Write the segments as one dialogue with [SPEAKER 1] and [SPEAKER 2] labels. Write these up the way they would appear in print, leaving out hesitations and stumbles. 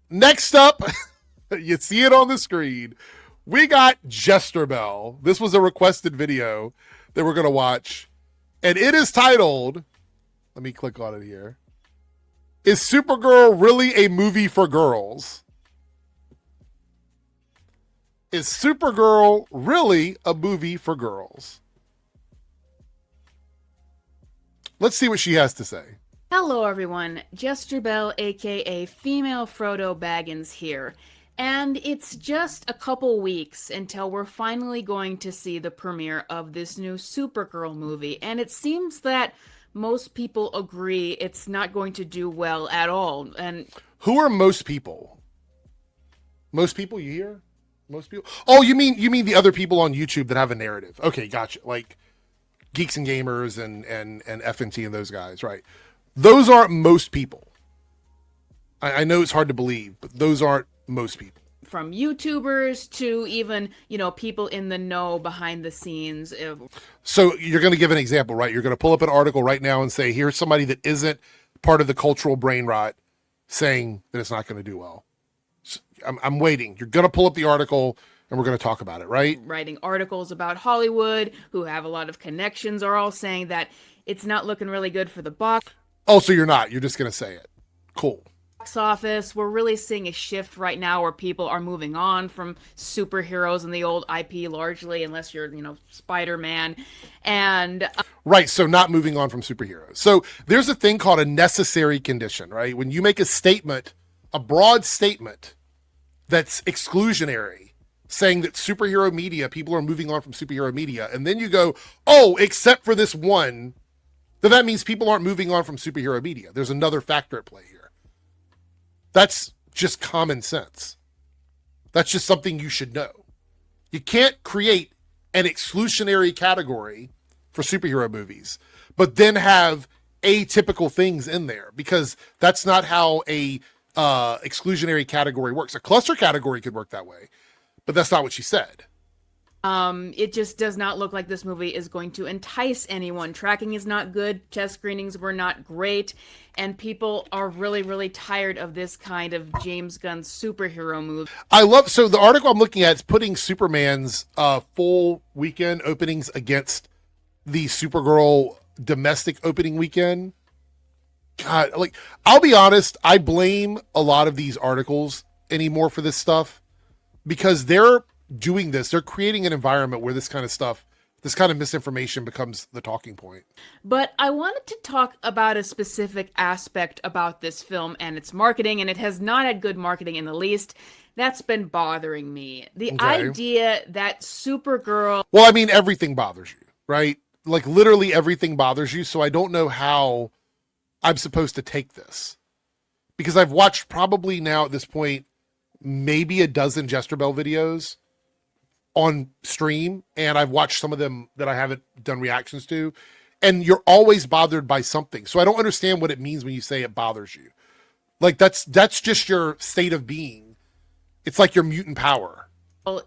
[SPEAKER 1] Next up, you see it on the screen. We got Jesterbell. This was a requested video that we're going to watch. And it is titled, let me click on it here. Is Supergirl really a movie for girls? Is Supergirl really a movie for girls? Let's see what she has to say.
[SPEAKER 2] Hello everyone, Jesterbell aka Female Frodo Baggins here, and it's just a couple weeks until we're finally going to see the premiere of this new Supergirl movie, and it seems that most people agree it's not going to do well at all. And
[SPEAKER 1] who are most people? Most people you hear? Most people? Oh, you mean the other people on YouTube that have a narrative? Okay, gotcha. Like Geeks and Gamers and FNT and those guys, right? Those aren't most people. I know it's hard to believe, but those aren't most people.
[SPEAKER 2] From YouTubers to even, people in the know behind the scenes.
[SPEAKER 1] So you're going to give an example, right? You're going to pull up an article right now and say, here's somebody that isn't part of the cultural brain rot saying that it's not going to do well. So I'm waiting. You're going to pull up the article and we're going to talk about it, right?
[SPEAKER 2] Writing articles about Hollywood, who have a lot of connections, are all saying that it's not looking really good for the box.
[SPEAKER 1] Oh, so you're not. You're just going to say it. Cool.
[SPEAKER 2] Office. We're really seeing a shift right now where people are moving on from superheroes and the old IP largely, unless you're, Spider-Man. And
[SPEAKER 1] right, so not moving on from superheroes. So there's a thing called a necessary condition, right? When you make a statement, a broad statement that's exclusionary, saying that superhero media, people are moving on from superhero media, and then you go, oh, except for this one, then that means people aren't moving on from superhero media. There's another factor at play here. That's just common sense. That's just something you should know. You can't create an exclusionary category for superhero movies, but then have atypical things in there, because that's not how a exclusionary category works. A cluster category could work that way, but that's not what she said.
[SPEAKER 2] It just does not look like this movie is going to entice anyone. Tracking is not good, test screenings were not great, and people are really, really tired of this kind of James Gunn superhero movie.
[SPEAKER 1] So the article I'm looking at is putting Superman's full weekend openings against the Supergirl domestic opening weekend. God, like, I'll be honest, I blame a lot of these articles anymore for this stuff, because they're doing this, they're creating an environment where this kind of stuff, this kind of misinformation becomes the talking point.
[SPEAKER 2] But I wanted to talk about a specific aspect about this film and its marketing, and it has not had good marketing in the least. That's been bothering me. The idea that Supergirl...
[SPEAKER 1] Well, I mean, everything bothers you, right? Like, literally everything bothers you, so I don't know how I'm supposed to take this. Because I've watched probably now at this point, maybe a dozen Jesterbell videos on stream, and I've watched some of them that I haven't done reactions to, and you're always bothered by something. So I don't understand what it means when you say it bothers you. Like, that's just your state of being. It's like your mutant power.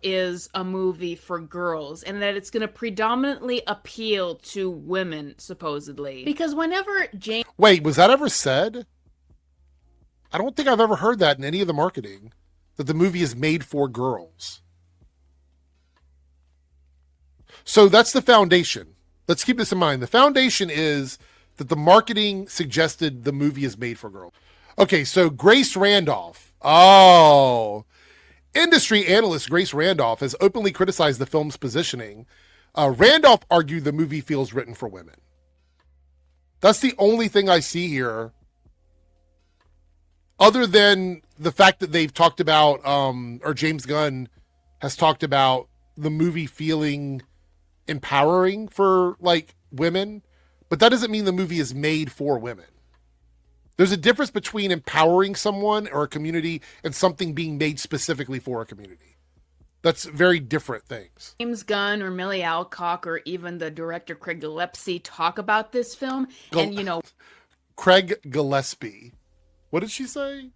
[SPEAKER 2] Is a movie for girls, and that it's going to predominantly appeal to women, supposedly. Because whenever James...
[SPEAKER 1] Wait, was that ever said? I don't think I've ever heard that in any of the marketing, that the movie is made for girls. So that's the foundation. Let's keep this in mind. The foundation is that the marketing suggested the movie is made for girls. Okay, so Grace Randolph. Oh, industry analyst Grace Randolph has openly criticized the film's positioning. Randolph argued the movie feels written for women. That's the only thing I see here, other than the fact that they've talked about, or James Gunn has talked about the movie feeling empowering for, like, women, but that doesn't mean the movie is made for women. There's a difference between empowering someone or a community and something being made specifically for a community. That's very different things.
[SPEAKER 2] James Gunn or Millie Alcock or even the director Craig Gillespie talk about this film, and
[SPEAKER 1] Craig Gillespie. What did she say?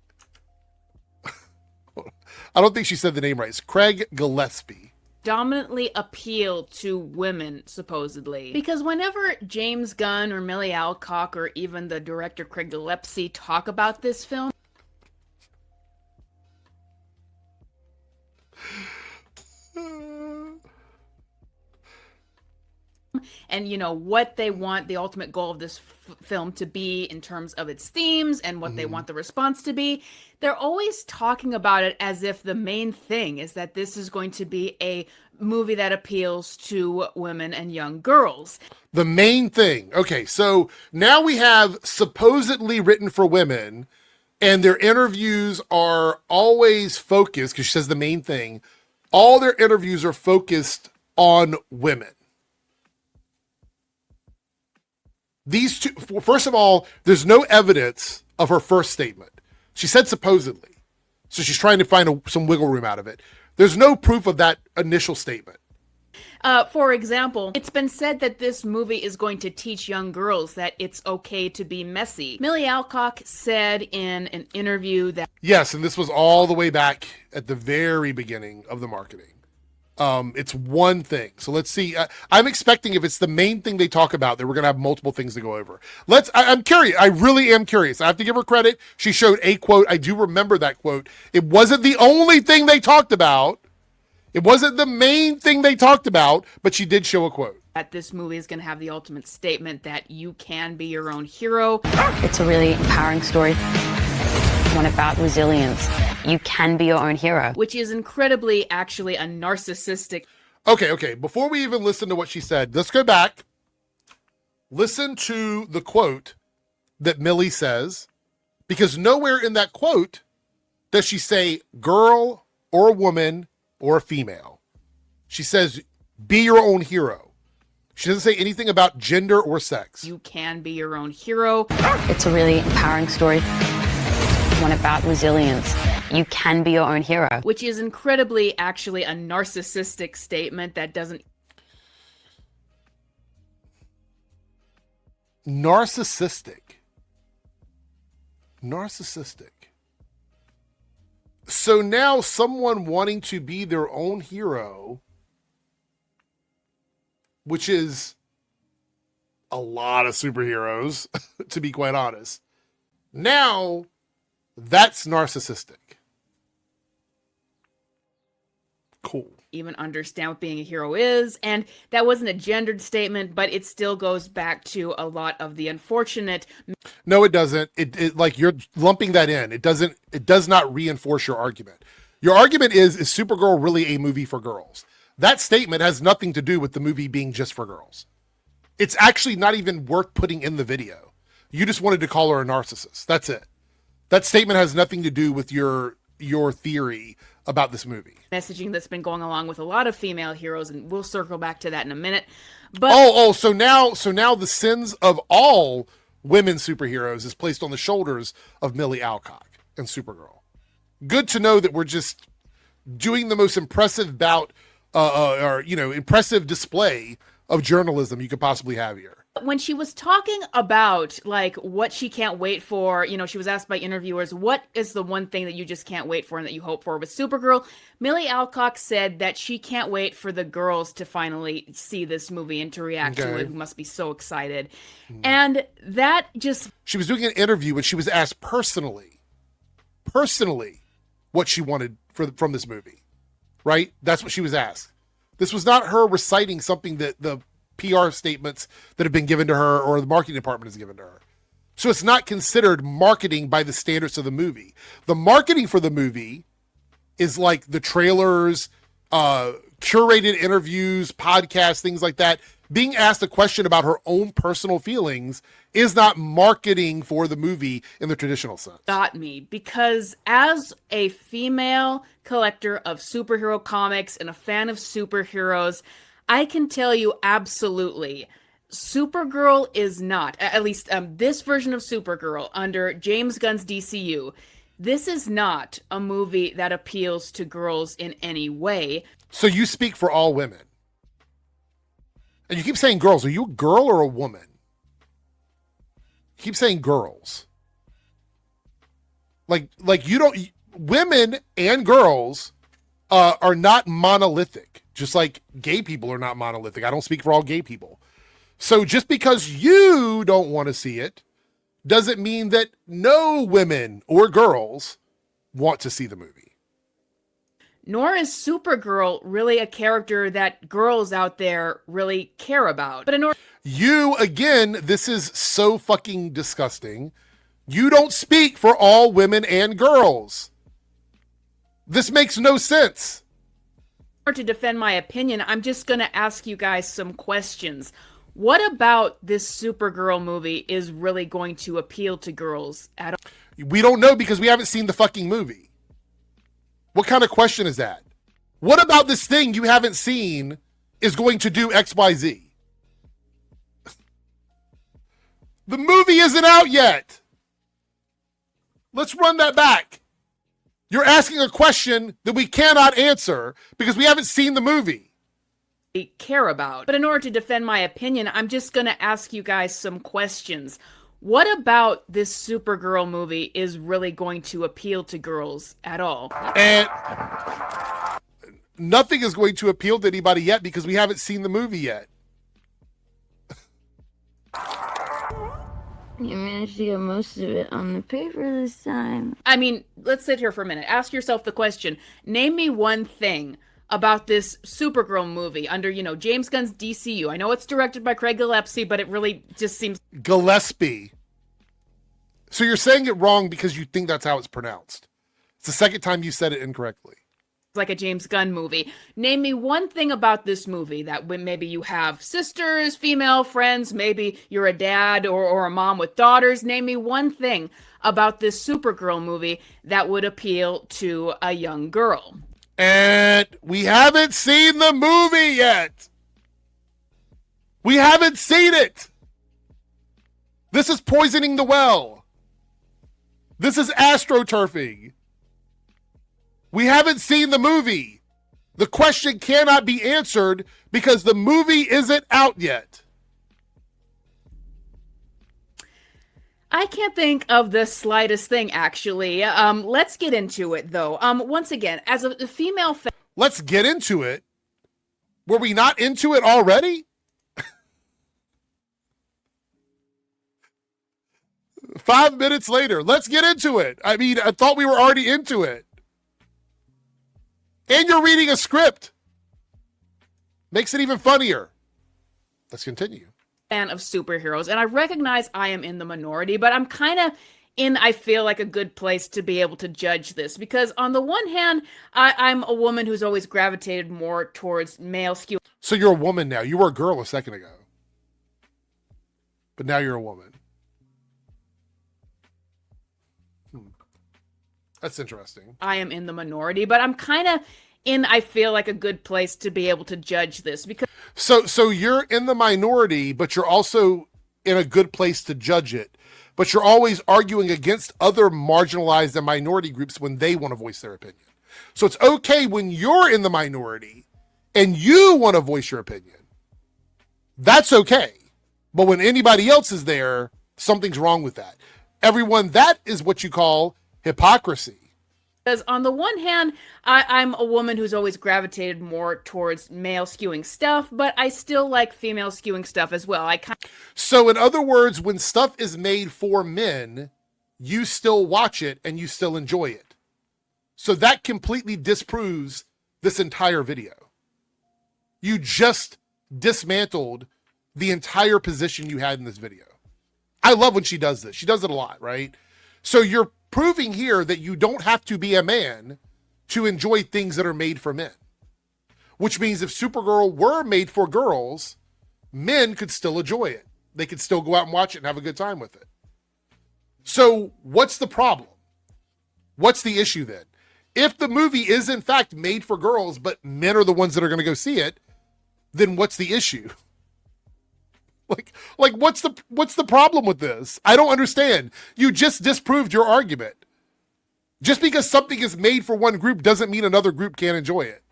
[SPEAKER 1] I don't think she said the name right. It's Craig Gillespie.
[SPEAKER 2] Dominantly appeal to women, supposedly. Because whenever James Gunn or Millie Alcock or even the director Craig Gillespie talk about this film... and, you know, what they want the ultimate goal of this film to be in terms of its themes and what they want the response to be, they're always talking about it as if the main thing is that this is going to be a movie that appeals to women and young girls.
[SPEAKER 1] The main thing. Okay, so now we have supposedly written for women, and their interviews are always focused, because she says the main thing, all their interviews are focused on women. These two, first of all, there's no evidence of her first statement. She said supposedly, so she's trying to find some wiggle room out of it. There's no proof of that initial statement.
[SPEAKER 2] For example, it's been said that this movie is going to teach young girls that it's okay to be messy. Millie Alcock said in an interview that...
[SPEAKER 1] Yes, and this was all the way back at the very beginning of the marketing. It's one thing. So let's see. I'm expecting if it's the main thing they talk about, that we're going to have multiple things to go over. I'm curious. I really am curious. I have to give her credit. She showed a quote. I do remember that quote. It wasn't the only thing they talked about. It wasn't the main thing they talked about, but she did show a quote.
[SPEAKER 2] That this movie is going to have the ultimate statement that you can be your own hero.
[SPEAKER 3] It's a really empowering story. One about resilience. You can be your own hero.
[SPEAKER 2] Which is incredibly actually a narcissistic...
[SPEAKER 1] Okay. Before we even listen to what she said, let's go back. Listen to the quote that Millie says, because nowhere in that quote does she say girl or a woman or a female. She says, be your own hero. She doesn't say anything about gender or sex.
[SPEAKER 2] You can be your own hero.
[SPEAKER 3] It's a really empowering story. One about resilience. You can be your own hero.
[SPEAKER 2] Which is incredibly actually a narcissistic statement that doesn't...
[SPEAKER 1] Narcissistic. So now someone wanting to be their own hero, which is a lot of superheroes, to be quite honest, now that's narcissistic. Cool.
[SPEAKER 2] Even understand what being a hero is, and that wasn't a gendered statement, but it still goes back to a lot of the unfortunate...
[SPEAKER 1] No, it doesn't. It like you're lumping that in. It does not reinforce your argument. Your argument is Supergirl really a movie for girls? That statement has nothing to do with the movie being just for girls. It's actually not even worth putting in the video. You just wanted to call her a narcissist. That's it. That statement has nothing to do with your theory about this movie.
[SPEAKER 2] Messaging that's been going along with a lot of female heroes, and we'll circle back to that in a minute. But
[SPEAKER 1] so now the sins of all women superheroes is placed on the shoulders of Millie Alcock and Supergirl. Good to know that we're just doing the most impressive impressive display of journalism you could possibly have here.
[SPEAKER 2] When she was talking about like what she can't wait for, she was asked by interviewers, what is the one thing that you just can't wait for and that you hope for with Supergirl? Millie Alcock said that she can't wait for the girls to finally see this movie and to react to it, who must be so excited. And that just...
[SPEAKER 1] She was doing an interview and she was asked personally what she wanted from this movie, right? That's what she was asked. This was not her reciting something that the PR statements that have been given to her or the marketing department has given to her. So it's not considered marketing by the standards of the movie. The marketing for the movie is like the trailers, curated interviews, podcasts, things like that. Being asked a question about her own personal feelings is not marketing for the movie in the traditional sense.
[SPEAKER 2] Got me, because as a female collector of superhero comics and a fan of superheroes, I can tell you absolutely, Supergirl is not, at least this version of Supergirl under James Gunn's DCU, this is not a movie that appeals to girls in any way.
[SPEAKER 1] So you speak for all women. And you keep saying girls. Are you a girl or a woman? You keep saying girls. Like you don't... Women and girls are not monolithic. Just like gay people are not monolithic. I don't speak for all gay people. So just because you don't want to see it doesn't mean that no women or girls want to see the movie.
[SPEAKER 2] nor is Supergirl really a character that girls out there really care about. But in order
[SPEAKER 1] You, again, this is so fucking disgusting. You don't speak for all women and girls. This makes no sense.
[SPEAKER 2] to defend my opinion, I'm just going to ask you guys some questions. What about this Supergirl movie is really going to appeal to girls at all?
[SPEAKER 1] We don't know because we haven't seen the fucking movie. What kind of question is that? What about this thing you haven't seen is going to do XYZ? The movie isn't out yet. Let's run that back. You're asking a question that we cannot answer because we haven't seen the movie.
[SPEAKER 2] Care about. But in order to defend my opinion, I'm just going to ask you guys some questions. What about this Supergirl movie is really going to appeal to girls at all?
[SPEAKER 1] And nothing is going to appeal to anybody yet because we haven't seen the movie yet.
[SPEAKER 4] You managed to get most of it on the paper this time.
[SPEAKER 2] I mean, let's sit here for a minute. Ask yourself the question. Name me one thing about this Supergirl movie under, James Gunn's DCU. I know it's directed by Craig Gillespie, but it really just seems...
[SPEAKER 1] Gillespie. So you're saying it wrong because you think that's how it's pronounced. It's the second time you said it incorrectly.
[SPEAKER 2] like a James Gunn movie. Name me one thing about this movie that when maybe you have sisters, female friends, maybe you're a dad or a mom with daughters. Name me one thing about this Supergirl movie that would appeal to a young girl.
[SPEAKER 1] And we haven't seen the movie yet. We haven't seen it. This is poisoning the well. This is astroturfing. We haven't seen the movie. The question cannot be answered because the movie isn't out yet.
[SPEAKER 2] I can't think of the slightest thing, actually. Let's get into it, though. Once again, as a female...
[SPEAKER 1] Let's get into it. Were we not into it already? 5 minutes later, let's get into it. I mean, I thought we were already into it. And you're reading a script. Makes it even funnier. Let's continue.
[SPEAKER 2] Fan of superheroes, and I recognize I am in the minority, but I'm kind of in, I feel like, a good place to be able to judge this, because on the one hand, I'm a woman who's always gravitated more towards male skew.
[SPEAKER 1] So you're a woman now. You were a girl a second ago. But now you're a woman. That's interesting.
[SPEAKER 2] I am in the minority, but I'm kind of in, I feel like, a good place to be able to judge this, because...
[SPEAKER 1] So you're in the minority, but you're also in a good place to judge it. But you're always arguing against other marginalized and minority groups when they want to voice their opinion. So it's okay when you're in the minority and you want to voice your opinion. That's okay. But when anybody else is there, something's wrong with that. Everyone, that is what you call hypocrisy.
[SPEAKER 2] Because on the one hand, I'm a woman who's always gravitated more towards male skewing stuff, but I still like female skewing stuff as well.
[SPEAKER 1] So in other words, when stuff is made for men, you still watch it and you still enjoy it. So that completely disproves this entire video. You just dismantled the entire position you had in this video. I love when she does this. She does it a lot, right? So you're proving here that you don't have to be a man to enjoy things that are made for men. Which means if Supergirl were made for girls, men could still enjoy it. They could still go out and watch it and have a good time with it. So what's the problem? What's the issue then? If the movie is in fact made for girls, but men are the ones that are going to go see it, then what's the issue? Like what's the problem with this? I don't understand. You just disproved your argument. Just because something is made for one group doesn't mean another group can't enjoy it.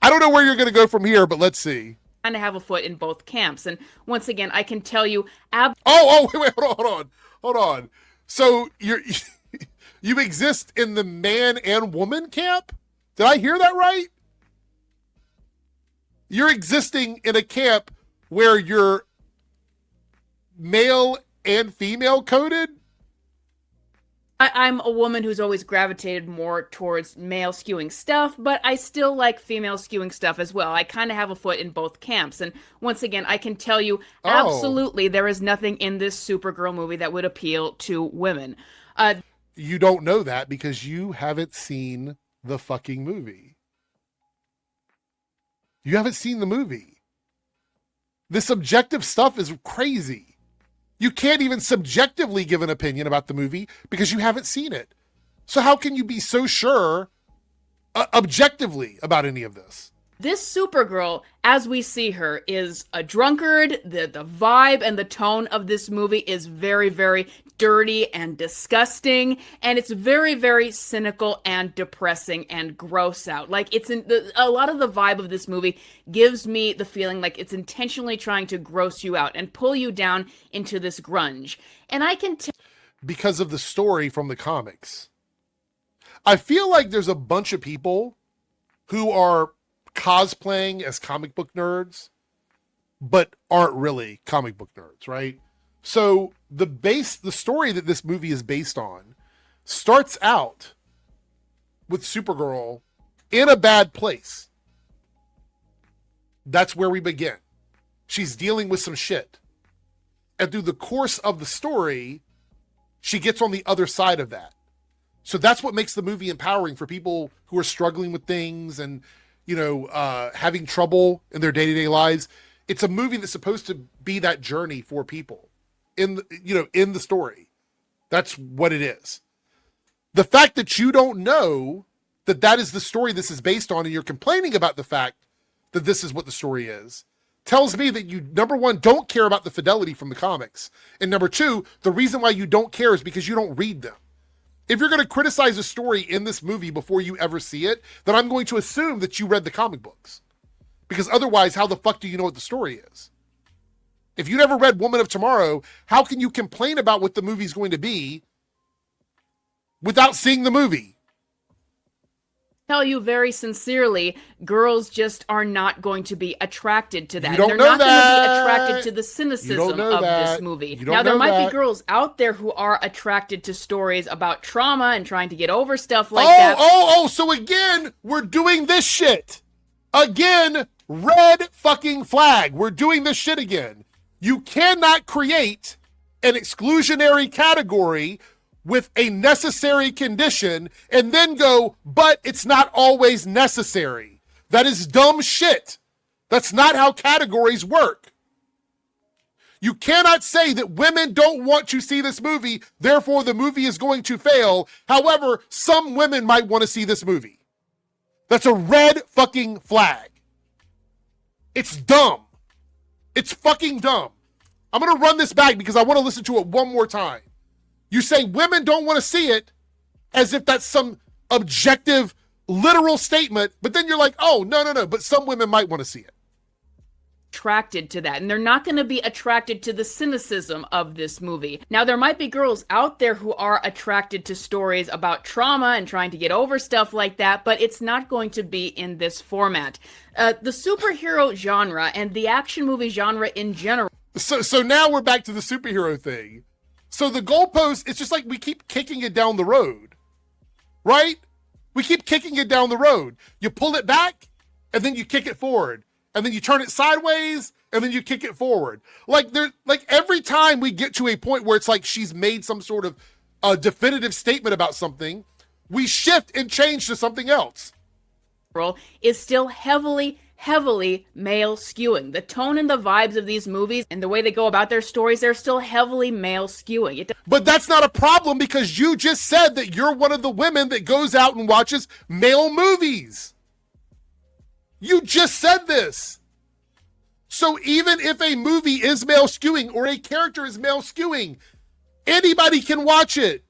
[SPEAKER 1] I don't know where you're going to go from here, but let's see.
[SPEAKER 2] Kind of have a foot in both camps, and once again, I can tell you, wait,
[SPEAKER 1] hold on. So you exist in the man and woman camp? Did I hear that right? You're existing in a camp where you're male and female coded?
[SPEAKER 2] I'm a woman who's always gravitated more towards male skewing stuff, but I still like female skewing stuff as well. I kind of have a foot in both camps. And once again, I can tell you absolutely there is nothing in this Supergirl movie that would appeal to women.
[SPEAKER 1] You don't know that because you haven't seen the fucking movie. You haven't seen the movie. This objective stuff is crazy. You can't even subjectively give an opinion about the movie because you haven't seen it. So how can you be so sure objectively about any of this?
[SPEAKER 2] This Supergirl, as we see her, is a drunkard. The vibe and the tone of this movie is very, very dirty and disgusting. And it's very, very cynical and depressing and gross out. Like, a lot of the vibe of this movie gives me the feeling like it's intentionally trying to gross you out and pull you down into this grunge. And I can tell.
[SPEAKER 1] Because of the story from the comics. I feel like there's a bunch of people who are cosplaying as comic book nerds, but aren't really comic book nerds, right? So the story that this movie is based on starts out with Supergirl in a bad place. That's where we begin. She's dealing with some shit. And through the course of the story, she gets on the other side of that. So that's what makes the movie empowering for people who are struggling with things and having trouble in their day-to-day lives. It's a movie that's supposed to be that journey for people in the story. That's what it is. The fact that you don't know that is the story this is based on, and you're complaining about the fact that this is what the story is, tells me that you, number one, don't care about the fidelity from the comics. And number two, the reason why you don't care is because you don't read them. If you're going to criticize a story in this movie before you ever see it, then I'm going to assume that you read the comic books. Because otherwise, how the fuck do you know what the story is? If you never read Woman of Tomorrow, how can you complain about what the movie's going to be without seeing the movie?
[SPEAKER 2] Tell you very sincerely, girls just are not going to be attracted to that.
[SPEAKER 1] You don't
[SPEAKER 2] They're
[SPEAKER 1] know
[SPEAKER 2] not going to
[SPEAKER 1] that.
[SPEAKER 2] be attracted to the cynicism of this movie. Now, there might be girls out there who are attracted to stories about trauma and trying to get over stuff like that.
[SPEAKER 1] So again, we're doing this shit. Again, red fucking flag. We're doing this shit again. You cannot create an exclusionary category with a necessary condition and then go, but it's not always necessary. That is dumb shit. That's not how categories work. You cannot say that women don't want to see this movie, therefore the movie is going to fail. However, some women might want to see this movie. That's a red fucking flag. It's dumb. It's fucking dumb. I'm going to run this back because I want to listen to it one more time. You say women don't want to see it as if that's some objective, literal statement, but then you're like, oh, no, but some women might want to see it.
[SPEAKER 2] Attracted to that, and they're not going to be attracted to the cynicism of this movie. Now, there might be girls out there who are attracted to stories about trauma and trying to get over stuff like that, but it's not going to be in this format. The superhero genre and the action movie genre in general.
[SPEAKER 1] So now we're back to the superhero thing. So the goalpost, it's just like we keep kicking it down the road, right? We keep kicking it down the road. You pull it back, and then you kick it forward. And then you turn it sideways, and then you kick it forward. Like every time we get to a point where it's like she's made some sort of definitive statement about something, we shift and change to something else.
[SPEAKER 2] Is still heavily male skewing. The tone and the vibes of these movies and the way they go about their stories, they're still heavily male skewing.
[SPEAKER 1] But that's not a problem because you just said that you're one of the women that goes out and watches male movies. You just said this. So even if a movie is male skewing or a character is male skewing, anybody can watch it.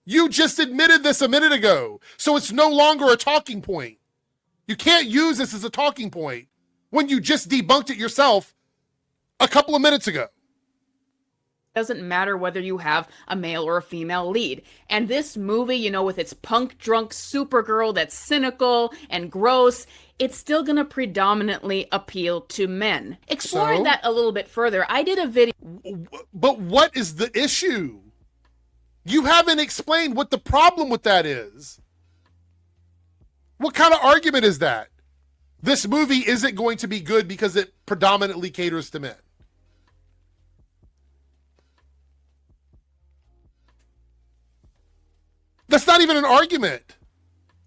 [SPEAKER 1] You just admitted this a minute ago. So it's no longer a talking point. You can't use this as a talking point when you just debunked it yourself a couple of minutes ago.
[SPEAKER 2] Doesn't matter whether you have a male or a female lead. And this movie, with its punk drunk Supergirl that's cynical and gross, it's still gonna predominantly appeal to men. Exploring that a little bit further, I did a video.
[SPEAKER 1] But what is the issue? You haven't explained what the problem with that is. What kind of argument is that? This movie isn't going to be good because it predominantly caters to men. That's not even an argument.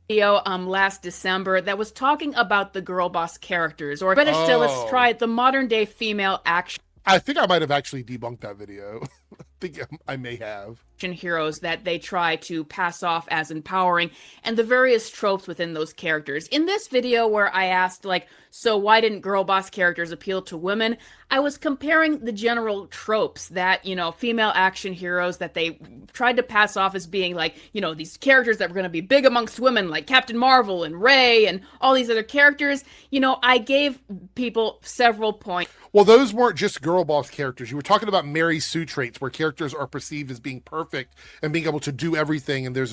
[SPEAKER 2] Video last December that was talking about the girl boss characters, or better still, let's try it, the modern day female action
[SPEAKER 1] I think I might have actually debunked that video. I think I may have.
[SPEAKER 2] heroes that they try to pass off as empowering, and the various tropes within those characters. In this video where I asked, like, so why didn't girl boss characters appeal to women? I was comparing the general tropes that, you know, female action heroes that they tried to pass off as being like, you know, these characters that were going to be big amongst women, like Captain Marvel and Rey and all these other characters. You know, I gave people several points.
[SPEAKER 1] Well, those weren't just girl boss characters. You were talking about Mary Sue traits where characters are perceived as being perfect and being able to do everything, and they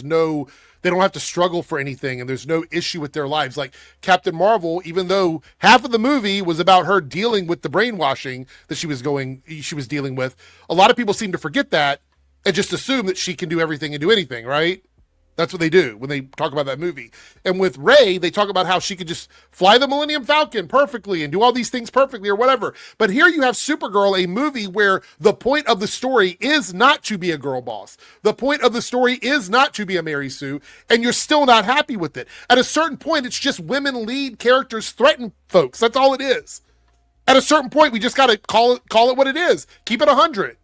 [SPEAKER 1] don't have to struggle for anything, and there's no issue with their lives. Like Captain Marvel, even though half of the movie was about her dealing with the brainwashing that she was dealing with, a lot of people seem to forget that and just assume that she can do everything and do anything, right? That's what they do when they talk about that movie. And with Rey, they talk about how she could just fly the Millennium Falcon perfectly and do all these things perfectly or whatever. But here you have Supergirl, a movie where the point of the story is not to be a girl boss. The point of the story is not to be a Mary Sue, and you're still not happy with it. At a certain point, it's just women lead characters threaten folks. That's all it is. At a certain point, we just got to call it what it is. Keep it 100.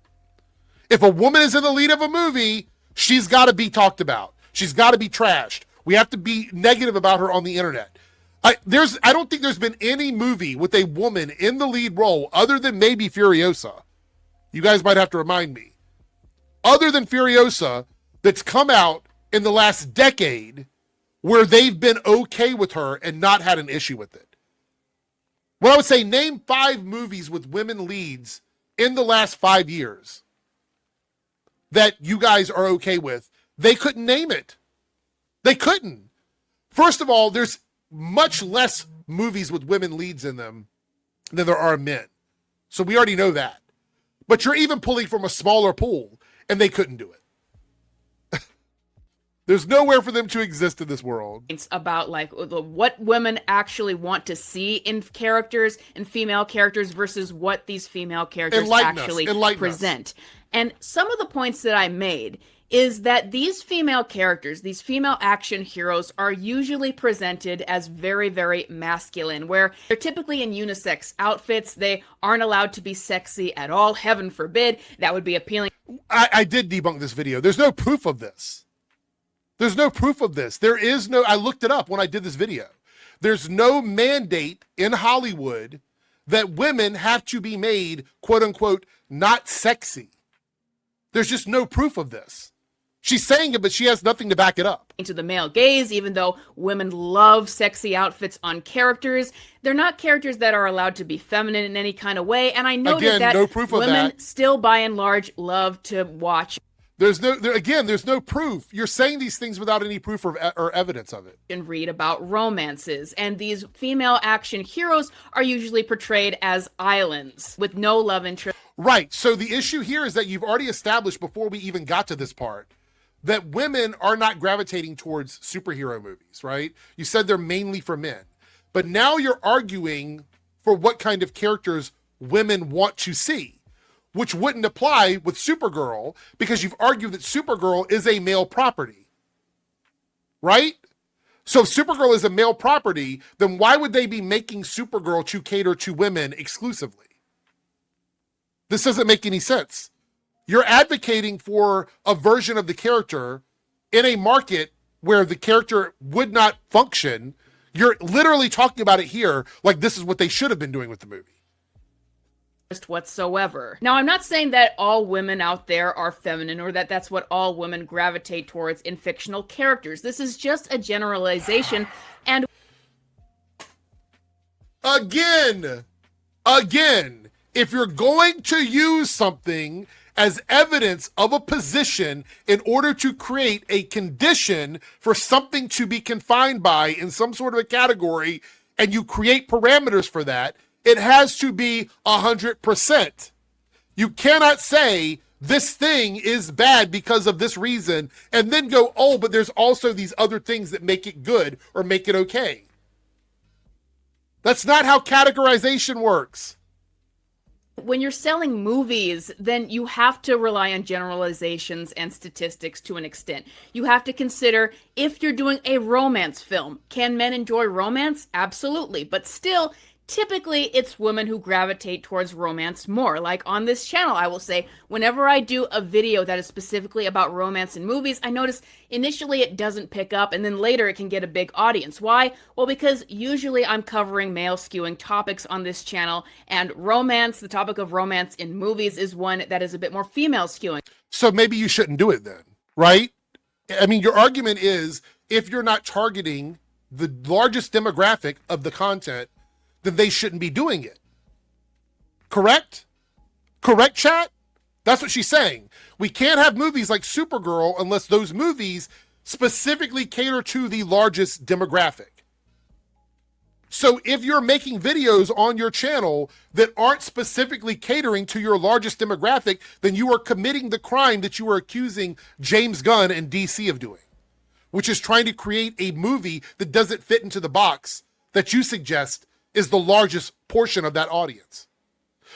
[SPEAKER 1] If a woman is in the lead of a movie, she's got to be talked about. She's got to be trashed. We have to be negative about her on the internet. I don't think there's been any movie with a woman in the lead role other than maybe Furiosa. You guys might have to remind me. Other than Furiosa, that's come out in the last decade where they've been okay with her and not had an issue with it. Well, I would say name 5 movies with women leads in the last 5 years that you guys are okay with. They couldn't name it. They couldn't. First of all, there's much less movies with women leads in them than there are men. So we already know that. But you're even pulling from a smaller pool, and they couldn't do it. There's nowhere for them to exist in this world.
[SPEAKER 2] It's about like what women actually want to see in characters and female characters versus what these female characters actually present. And some of the points that I made is that these female characters, these female action heroes, are usually presented as very, very masculine, where they're typically in unisex outfits. They aren't allowed to be sexy at all. Heaven forbid. That would be appealing.
[SPEAKER 1] I did debunk this video. There's no proof of this. There's no proof of this. I looked it up when I did this video. There's no mandate in Hollywood that women have to be made, quote unquote, not sexy. There's just no proof of this. She's saying it, but she has nothing to back it up.
[SPEAKER 2] To the male gaze, even though women love sexy outfits on characters, they're not characters that are allowed to be feminine in any kind of way. And I noted that
[SPEAKER 1] no proof of
[SPEAKER 2] women
[SPEAKER 1] that.
[SPEAKER 2] still, by and large, love to watch.
[SPEAKER 1] There's no proof. You're saying these things without any proof or evidence of it.
[SPEAKER 2] And read about romances. And these female action heroes are usually portrayed as islands with no love interest.
[SPEAKER 1] Right. So the issue here is that you've already established before we even got to this part that women are not gravitating towards superhero movies, right? You said they're mainly for men. But now you're arguing for what kind of characters women want to see, which wouldn't apply with Supergirl because you've argued that Supergirl is a male property, right? So if Supergirl is a male property, then why would they be making Supergirl to cater to women exclusively? This doesn't make any sense. You're advocating for a version of the character in a market where the character would not function. You're literally talking about it here like this is what they should have been doing with the movie.
[SPEAKER 2] Whatsoever. Now, I'm not saying that all women out there are feminine or that that's what all women gravitate towards in fictional characters. This is just a generalization. And
[SPEAKER 1] again, if you're going to use something as evidence of a position in order to create a condition for something to be confined by in some sort of a category, and you create parameters for that, it has to be 100%. You cannot say this thing is bad because of this reason, and then go, oh, but there's also these other things that make it good or make it okay. That's not how categorization works.
[SPEAKER 2] When you're selling movies, then you have to rely on generalizations and statistics to an extent. You have to consider if you're doing a romance film. Can men enjoy romance? Absolutely. But still, typically it's women who gravitate towards romance more. Like on this channel, I will say, whenever I do a video that is specifically about romance in movies, I notice initially it doesn't pick up, and then later it can get a big audience. Why? Well, because usually I'm covering male skewing topics on this channel, and romance, the topic of romance in movies, is one that is a bit more female skewing.
[SPEAKER 1] So maybe you shouldn't do it then, right? I mean, your argument is if you're not targeting the largest demographic of the content, then they shouldn't be doing it. Correct? Correct, chat? That's what she's saying. We can't have movies like Supergirl unless those movies specifically cater to the largest demographic. So if you're making videos on your channel that aren't specifically catering to your largest demographic, then you are committing the crime that you are accusing James Gunn and DC of doing, which is trying to create a movie that doesn't fit into the box that you suggest is the largest portion of that audience.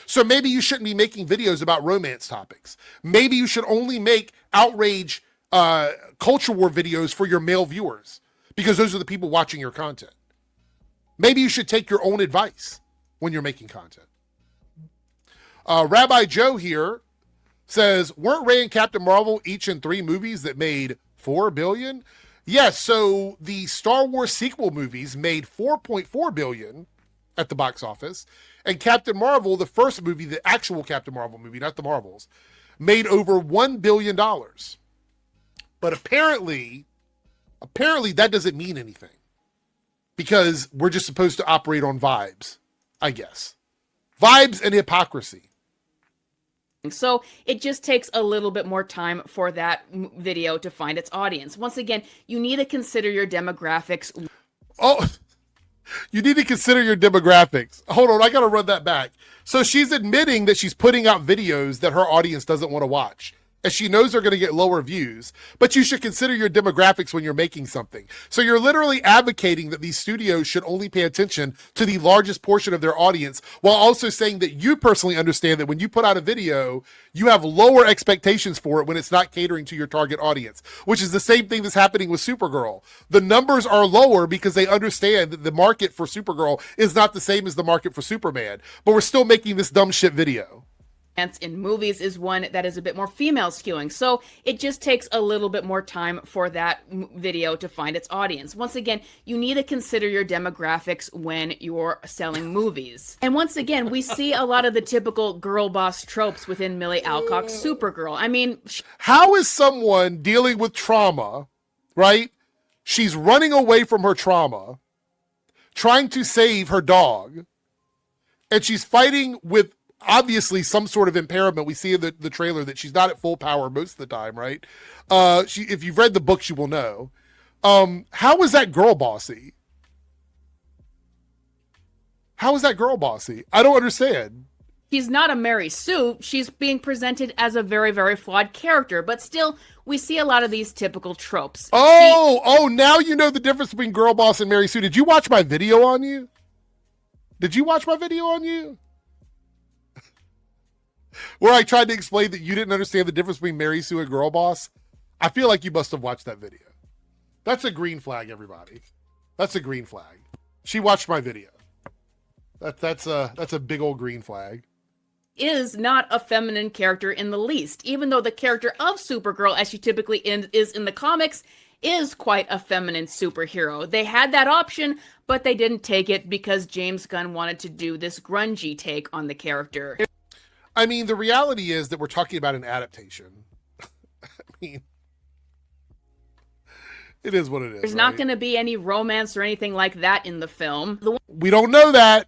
[SPEAKER 1] So maybe you shouldn't be making videos about romance topics. Maybe you should only make outrage culture war videos for your male viewers, because those are the people watching your content. Maybe you should take your own advice when you're making content. Rabbi Joe here says, weren't Ray and Captain Marvel each in 3 movies that made $4 billion? Yes, so the Star Wars sequel movies made $4.4 billion at the box office, and Captain Marvel, the first movie, the actual Captain Marvel movie, not the Marvels, made over $1 billion. But apparently that doesn't mean anything, because we're just supposed to operate on vibes, I guess. Vibes and hypocrisy.
[SPEAKER 2] So it just takes a little bit more time for that video to find its audience. Once again, you need to consider your demographics.
[SPEAKER 1] Oh, you need to consider your demographics. Hold on, I gotta run that back. So she's admitting that she's putting out videos that her audience doesn't want to watch, and she knows they're going to get lower views, but you should consider your demographics when you're making something. So you're literally advocating that these studios should only pay attention to the largest portion of their audience, while also saying that you personally understand that when you put out a video, you have lower expectations for it when it's not catering to your target audience, which is the same thing that's happening with Supergirl. The numbers are lower because they understand that the market for Supergirl is not the same as the market for Superman, but we're still making this dumb shit video.
[SPEAKER 2] In movies is one that is a bit more female skewing. So it just takes a little bit more time for that video to find its audience. Once again, you need to consider your demographics when you're selling movies. And once again, we see a lot of the typical girl boss tropes within Millie Alcock's Supergirl. I mean,
[SPEAKER 1] how is someone dealing with trauma, right? She's running away from her trauma, trying to save her dog, and she's fighting with obviously some sort of impairment. We see in the trailer that she's not at full power most of the time, right? If you've read the books, you will know. How is that girl bossy? How is that girl bossy? I don't understand.
[SPEAKER 2] She's not a Mary Sue. She's being presented as a very, very flawed character, but still, we see a lot of these typical tropes.
[SPEAKER 1] Oh, now you know the difference between girl boss and Mary Sue. Did you watch my video on you? Where I tried to explain that you didn't understand the difference between Mary Sue and girl boss? I feel like you must have watched that video. That's a green flag, everybody. That's a green flag. She watched my video. That's a big old green flag.
[SPEAKER 2] Is not a feminine character in the least, even though the character of Supergirl, as she typically is in the comics, is quite a feminine superhero. They had that option, but they didn't take it because James Gunn wanted to do this grungy take on the character.
[SPEAKER 1] I mean, the reality is that we're talking about an adaptation. I mean, it is what it is.
[SPEAKER 2] There's not going to be any romance or anything like that in the film.
[SPEAKER 1] We don't know that.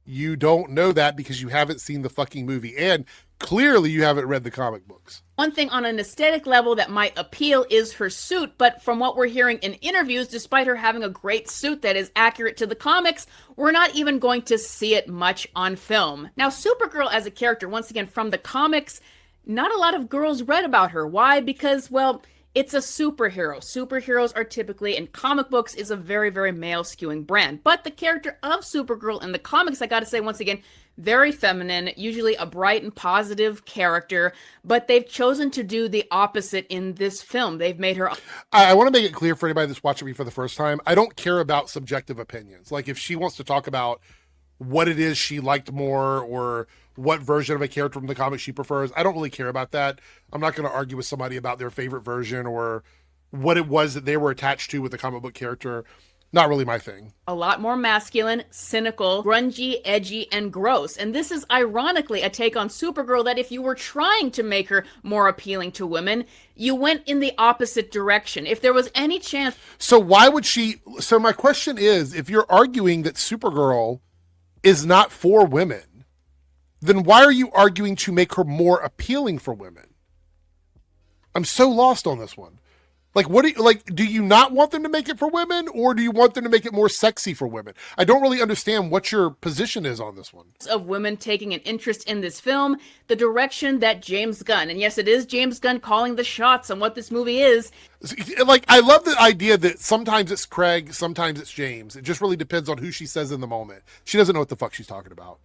[SPEAKER 1] You don't know that because you haven't seen the fucking movie. And clearly you haven't read the comic books.
[SPEAKER 2] One thing on an aesthetic level that might appeal is her suit, but from what we're hearing in interviews, despite her having a great suit that is accurate to the comics, we're not even going to see it much on film. Now, Supergirl as a character, once again, from the comics, not a lot of girls read about her. Why? Because, well, it's a superhero. Superheroes are typically, in comic books, is a very, very male-skewing brand. But the character of Supergirl in the comics, I gotta say once again, very feminine, usually a bright and positive character, but they've chosen to do the opposite in this film. They've made her...
[SPEAKER 1] I want to make it clear for anybody that's watching me for the first time, I don't care about subjective opinions. Like, if she wants to talk about what it is she liked more or what version of a character from the comic she prefers, I don't really care about that. I'm not going to argue with somebody about their favorite version or what it was that they were attached to with the comic book character. Not really my thing.
[SPEAKER 2] A lot more masculine, cynical, grungy, edgy, and gross. And this is ironically a take on Supergirl that if you were trying to make her more appealing to women, you went in the opposite direction. If there was any chance...
[SPEAKER 1] So why would she... So my question is, if you're arguing that Supergirl is not for women, then why are you arguing to make her more appealing for women? I'm so lost on this one. Like, what do you, like, do you not want them to make it for women, or do you want them to make it more sexy for women? I don't really understand what your position is on this one.
[SPEAKER 2] Of women taking an interest in this film, the direction that James Gunn, and yes, it is James Gunn calling the shots on what this movie is.
[SPEAKER 1] Like, I love the idea that sometimes it's Craig, sometimes it's James. It just really depends on who she says in the moment. She doesn't know what the fuck she's talking about.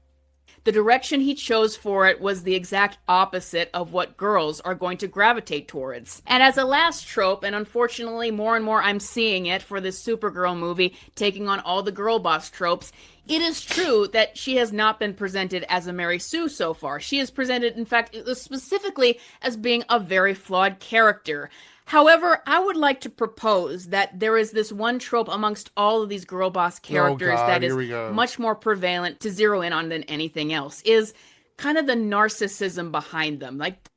[SPEAKER 2] The direction he chose for it was the exact opposite of what girls are going to gravitate towards. And as a last trope, and unfortunately more and more I'm seeing it for this Supergirl movie, taking on all the girl boss tropes, it is true that she has not been presented as a Mary Sue so far. She is presented, in fact, specifically as being a very flawed character. However, I would like to propose that there is this one trope amongst all of these girl boss characters that is much more prevalent to zero in on than anything else, is kind of the narcissism behind them. Like,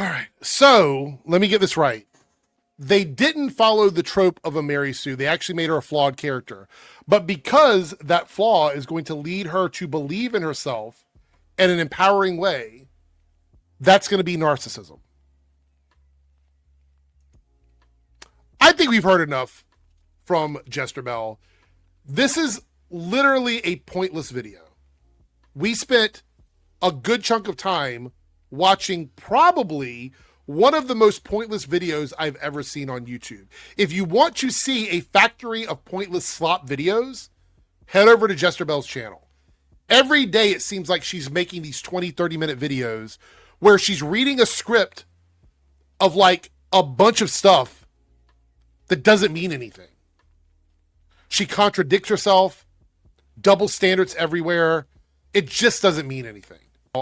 [SPEAKER 1] all right, so let me get this right. They didn't follow the trope of a Mary Sue. They actually made her a flawed character. But because that flaw is going to lead her to believe in herself in an empowering way, that's going to be narcissism. I think we've heard enough from Jesterbell. This is literally a pointless video. We spent a good chunk of time watching probably one of the most pointless videos I've ever seen on YouTube. If you want to see a factory of pointless slop videos, head over to Jesterbell's channel. Every day it seems like she's making these 20, 30-minute videos where she's reading a script of like a bunch of stuff that doesn't mean anything. She contradicts herself, double standards everywhere. It just doesn't mean anything.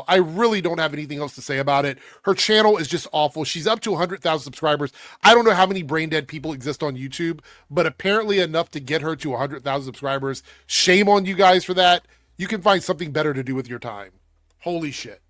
[SPEAKER 1] I really don't have anything else to say about it. Her channel is just awful. She's up to 100,000 subscribers. I don't know how many brain dead people exist on YouTube, but apparently enough to get her to 100,000 subscribers. Shame on you guys for that. You can find something better to do with your time. Holy shit.